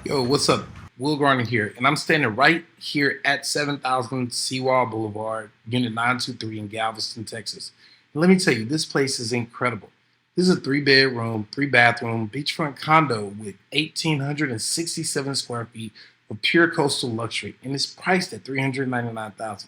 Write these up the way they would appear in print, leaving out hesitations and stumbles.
Yo, what's up? Will Garner here, and I'm standing right here at 7000 Seawall Boulevard, Unit 923 in Galveston, Texas. And let me tell you, this place is incredible. This is a 3-bedroom, 3-bathroom beachfront condo with 1,867 square feet of pure coastal luxury, and it's priced at $399,000.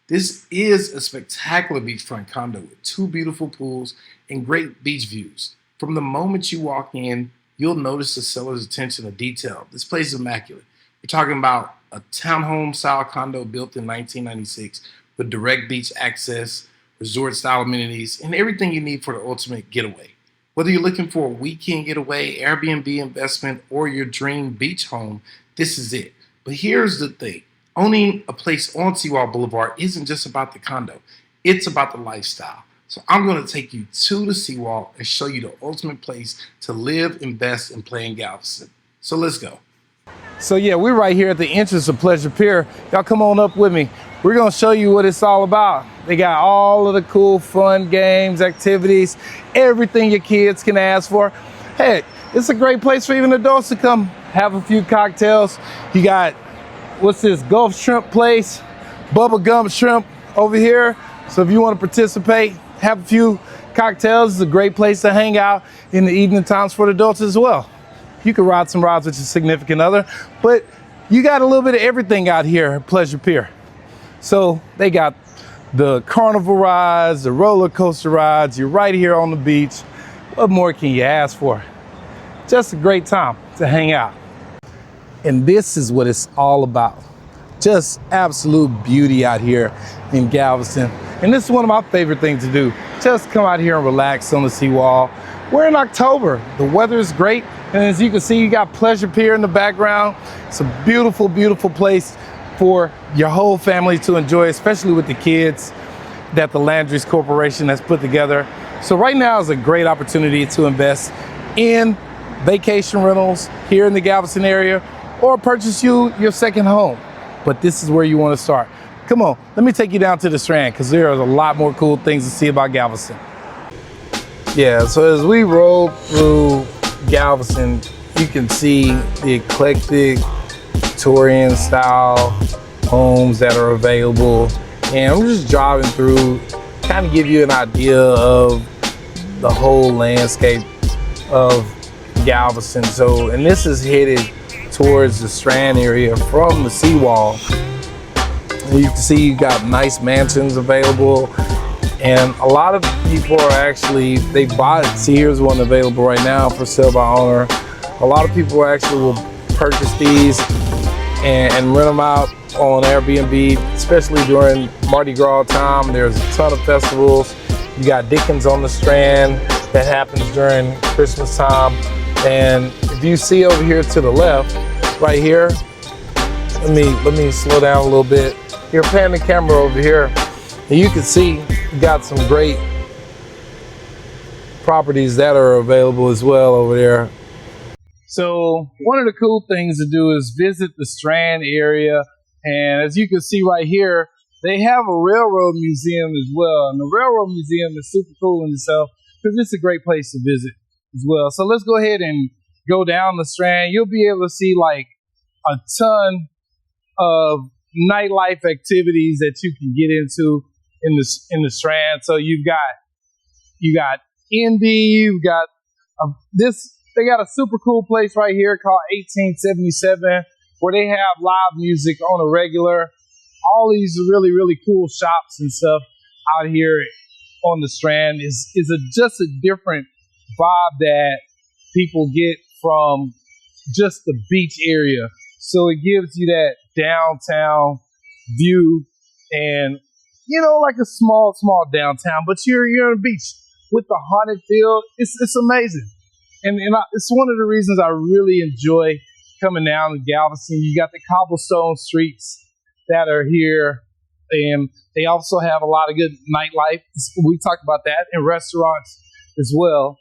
This is a spectacular beachfront condo with 2 beautiful pools and great beach views. From the moment you walk in, you'll notice the seller's attention to detail. This place is immaculate. We're talking about a townhome style condo built in 1996 with direct beach access, resort style amenities, and everything you need for the ultimate getaway. Whether you're looking for a weekend getaway, Airbnb investment, or your dream beach home, this is it. But here's the thing, owning a place on Seawall Boulevard isn't just about the condo, it's about the lifestyle. So I'm going to take you to the Seawall and show you the ultimate place to live, invest, and play in Galveston. So let's go. So yeah, we're right here at the entrance of Pleasure Pier. Y'all come on up with me. We're gonna show you what it's all about. They got all of the cool, fun games, activities, everything your kids can ask for. Hey, it's a great place for even adults to come have a few cocktails. You got, what's this, Gulf Shrimp place, Bubble Gum Shrimp over here. So if you wanna participate, have a few cocktails, it's a great place to hang out in the evening times for the adults as well. You can ride some rides with your significant other, but you got a little bit of everything out here at Pleasure Pier. So they got the carnival rides, the roller coaster rides, you're right here on the beach. What more can you ask for? Just a great time to hang out. And this is what it's all about. Just absolute beauty out here in Galveston. And this is one of my favorite things to do. Just come out here and relax on the seawall. We're in October, the weather is great. And as you can see, you got Pleasure Pier in the background. It's a beautiful, beautiful place for your whole family to enjoy, especially with the kids that the Landry's Corporation has put together. So right now is a great opportunity to invest in vacation rentals here in the Galveston area or purchase you your second home. But this is where you want to start. Come on, let me take you down to the Strand because there are a lot more cool things to see about Galveston. Yeah, so as we roll through Galveston, you can see the eclectic Victorian style homes that are available. And I'm just driving through, kind of give you an idea of the whole landscape of Galveston. So, and this is headed towards the Strand area from the seawall. You can see you got nice mansions available, and a lot of people are actually, they bought it. See, here's one available right now for sale by owner. A lot of people actually will purchase these and rent them out on Airbnb, especially during Mardi Gras time. There's a ton of festivals. You got Dickens on the Strand that happens during Christmas time. And if you see over here to the left, right here, let me slow down a little bit. You're panning the camera over here, and you can see you got some great properties that are available as well over there. So one of the cool things to do is visit the Strand area. And as you can see right here, they have a railroad museum as well. And the railroad museum is super cool in itself because it's a great place to visit as well. So let's go ahead and go down the Strand. You'll be able to see like a ton of nightlife activities that you can get into in the Strand. So you got Indy, you've got they got a super cool place right here called 1877 where they have live music on a regular. All these really, really cool shops and stuff out here on the Strand is just a different vibe that people get from just the beach area. So it gives you that downtown view and, you know, like a small downtown, but you're on the beach with the haunted feel. It's amazing. And it's one of the reasons I really enjoy coming down to Galveston. You got the cobblestone streets that are here, and they also have a lot of good nightlife. We talked about that, and restaurants as well.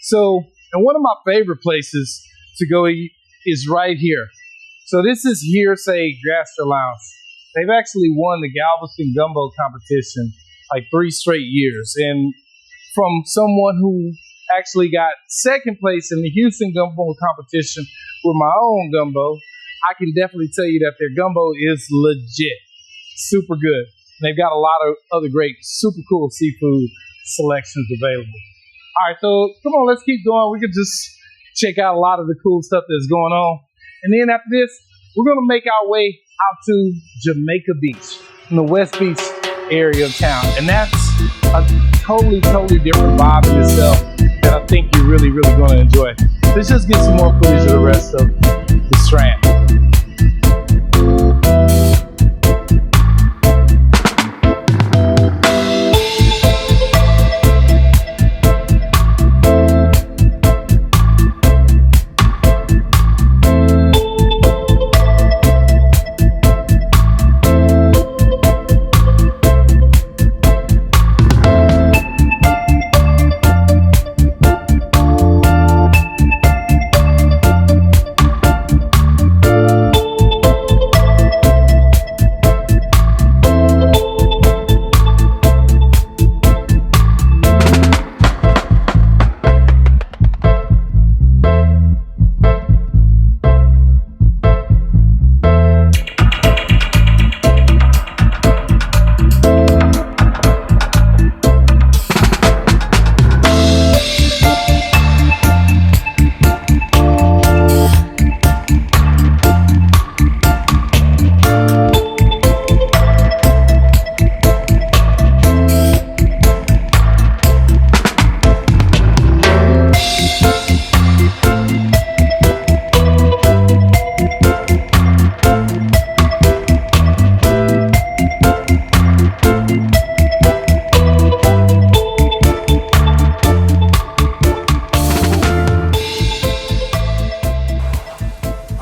So, and one of my favorite places to go eat is right here. So this is Hearsay Gastro Lounge. They've actually won the Galveston Gumbo competition like 3 straight years. And from someone who actually got second place in the Houston Gumbo competition with my own gumbo, I can definitely tell you that their gumbo is legit. Super good. They've got a lot of other great, super cool seafood selections available. All right, so come on, let's keep going. We could just check out a lot of the cool stuff that's going on. And then after this, we're gonna make our way out to Jamaica Beach in the West Beach area of town. And that's a totally different vibe in itself that I think you're really gonna enjoy. Let's just get some more footage of the rest of the Strand.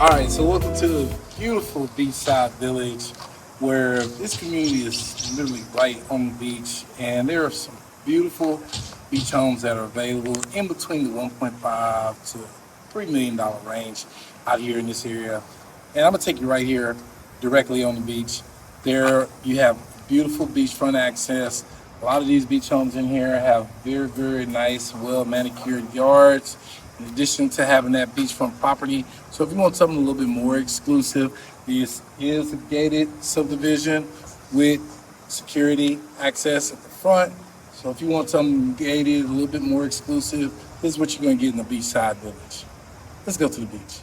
Alright, so welcome to the beautiful beachside village where this community is literally right on the beach, and there are some beautiful beach homes that are available in between the $1.5 to $3 million range out here in this area. And I'm gonna take you right here directly on the beach. There you have beautiful beachfront access. A lot of these beach homes in here have very nice, well manicured yards, in addition to having that beachfront property. So if you want something a little bit more exclusive, this is a gated subdivision with security access at the front. So if you want something gated, a little bit more exclusive, this is what you're gonna get in the beachside village. Let's go to the beach.